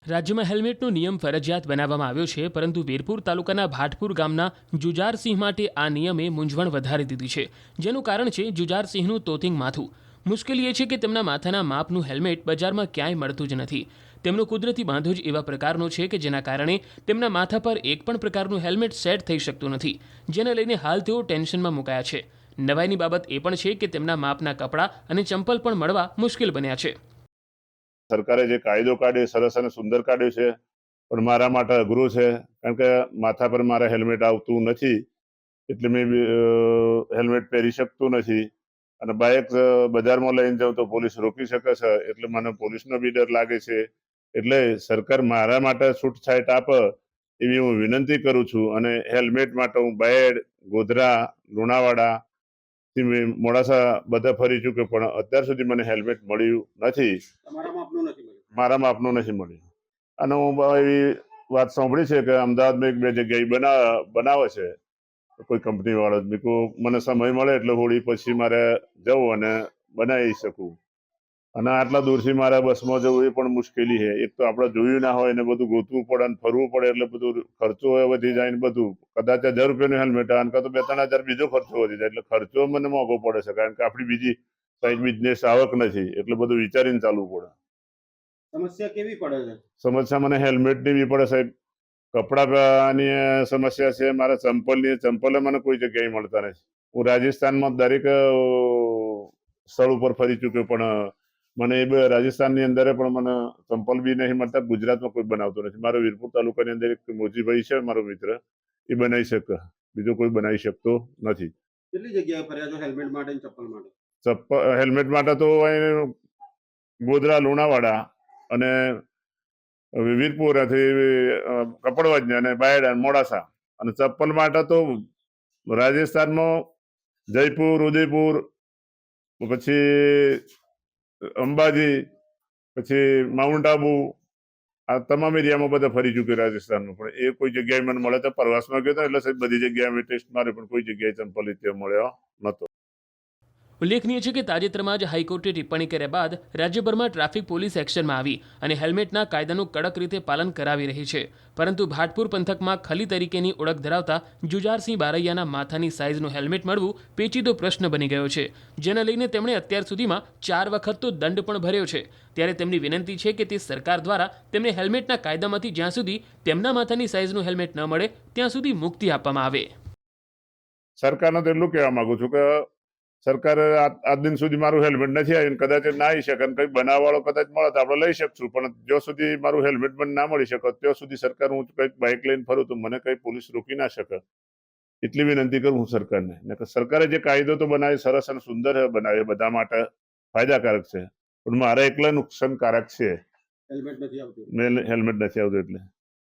રાજ્યમાં હેલ્મેટનો નિયમ ફરજિયાત બનાવવામાં આવ્યો છે, પરંતુ વીરપુર તાલુકાના ભાટપુર ગામના જુજારસિંહ માટે આ નિયમે મૂંઝવણ વધારી દીધી છે. જેનું કારણ છે જુજારસિંહનું તોતિંગ માથું. મુશ્કેલી એ છે કે તેમના માથાના માપનું હેલ્મેટ બજારમાં ક્યાંય મળતું જ નથી. તેમનો કુદરતી બાંધો જ એવા પ્રકારનો છે કે જેના કારણે તેમના માથા પર એક પણ પ્રકારનું હેલ્મેટ સેટ થઈ શકતું નથી, જેને લઈને હાલ તેઓ ટેન્શનમાં મુકાયા છે. નવાઈની બાબત એ પણ છે કે તેમના માપના કપડાં અને ચંપલ પણ મળવા મુશ્કેલ બન્યા છે. સરકારે જે કાયદો કાઢ્યો સરસ અને સુંદર કાઢ્યો છે, પણ મારા માટે અઘરું છે, કારણ કે માથા પર મારે હેલ્મેટ આવતું નથી, એટલે મેં હેલ્મેટ પહેરી શકતું નથી. અને બાઇક બજારમાં લઈને જાઉં તો પોલીસ રોકી શકે છે, એટલે મને પોલીસનો બી ડર લાગે છે. એટલે સરકાર મારા માટે છૂટછાટ આપે એવી હું વિનંતી કરું છું. અને હેલ્મેટ માટે હું બાયડ, ગોધરા, લુણાવાડા, મોડાસા બધા ફરી ચૂક્યો, પણ અત્યાર સુધી મને હેલ્મેટ મળ્યું નથી. મારા માપનું નથી મળ્યું. અને હું એવી વાત સાંભળી છે કે અમદાવાદમાં એક બે જગ્યાએ બનાવે છે કોઈ કંપની વાળો. મને સમય મળે એટલે હોળી પછી મારે જવું અને બનાવી શકું. અને આટલા દૂરથી મારે બસમાં જવું એ પણ મુશ્કેલી છે. એક તો આપણે જોયું ના હોય ને બધું ગોતવું પડે અને ફરવું પડે, એટલે બધું ખર્ચો વધી જાય ને બધું. કદાચ 1000 રૂપિયાનું હેલ્મેટ આવે તો 2-3 હજાર બીજો ખર્ચો વધી જાય, એટલે ખર્ચો મને મોંઘો પડે છે, કારણ કે આપણી બીજી સાઈડ બિઝનેસ આવક નથી, એટલે બધું વિચારીને ચાલવું પડે. સમસ્યા કેવી પડે છે? સમસ્યા મને હેલ્મેટની બી પડે સાહેબ, કપડાની સમસ્યા છે, મારા ચંપલ મને કોઈ જગ્યાએ મળતા નથી. હું રાજસ્થાનમાં દરેક સ્થળ ઉપર ફરી ચૂક્યો, પણ મને એ રાજસ્થાનની અંદર પણ મને ચંપલ બી નહીં મળતા. ગુજરાતમાં કોઈ બનાવતો નથી. મારો વીરપુર તાલુકાની અંદર એક મોજીભાઈ છે મારો મિત્ર, એ બનાવી શકે, બીજો કોઈ બનાવી શકતો નથી. કેટલી જગ્યાએ ફર્યા છો હેલ્મેટ માટે અને ચપ્પલ માટે? હેલ્મેટ માટે તો ગોધરા, લુણાવાડા અને વીરપુર, કપડવંજ અને બાયડ, મોડાસા. અને ચપ્પલ માટે તો રાજસ્થાનમાં જયપુર, ઉદયપુર, પછી અંબાજી, પછી માઉન્ટ આબુ, આ તમામ એરિયામાં બધા ફરી ચૂક્યો રાજસ્થાનમાં. પણ એ કોઈ જગ્યાએ મને મળે તો પ્રવાસમાં ગયો હતો, એટલે સાહેબ બધી જગ્યાએ ટેસ્ટ માર્યો, પણ કોઈ જગ્યાએ ચંપલ મળ્યો નતો. ઉલ્લેખનીય છે કે તાજેતરમાં જ હાઈકોર્ટે ટિપ્પણી કર્યા બાદ રાજ્યભરમાં ટ્રાફિક પોલીસ એક્શનમાં આવી અને હેલ્મેટના કાયદાનું કડક રીતે પાલન કરાવી રહી છે. પરંતુ ભાટપુર પંથકમાં ખલી તરીકેની ઓળખ ધરાવતા જુજારસિંહ બારૈયાના માથાની સાઇઝનું હેલ્મેટ મળવું પેચીદો પ્રશ્ન બની ગયો છે, જેને લઈને તેમણે અત્યાર સુધીમાં 4 વખત તો દંડ પણ ભર્યો છે. ત્યારે તેમની વિનંતી છે કે તે સરકાર દ્વારા તેમને હેલ્મેટના કાયદામાંથી જ્યાં સુધી તેમના માથાની સાઇઝનું હેલ્મેટ ન મળે ત્યાં સુધી મુક્તિ આપવામાં આવે. સરકારને તો એટલું કહેવા માંગુ છું કે સરકારે આજ દિન સુધી મારું હેલ્મેટ નથી આવ્યું, કદાચ ના આવી શકે, કંઈક બનાવવાળો કદાચ મળે તો આપણે લઈ શકશું, પણ જ્યાં સુધી મારું હેલ્મેટ મને ના મળી શકે ત્યાં સુધી સરકાર, હું કંઈક બાઇક લઈને ફરું તો મને કંઈ પોલીસ રોકી ના શકે. એટલી વિનંતી કરું હું સરકારને. સરકારે જે કાયદો તો બનાવે સરસ અને સુંદર બનાવે, બધા માટે ફાયદાકારક છે, પણ મારે એકલા નુકસાનકારક છે. હેલ્મેટ નથી આવતું. હેલ્મેટ નથી આવતું એટલે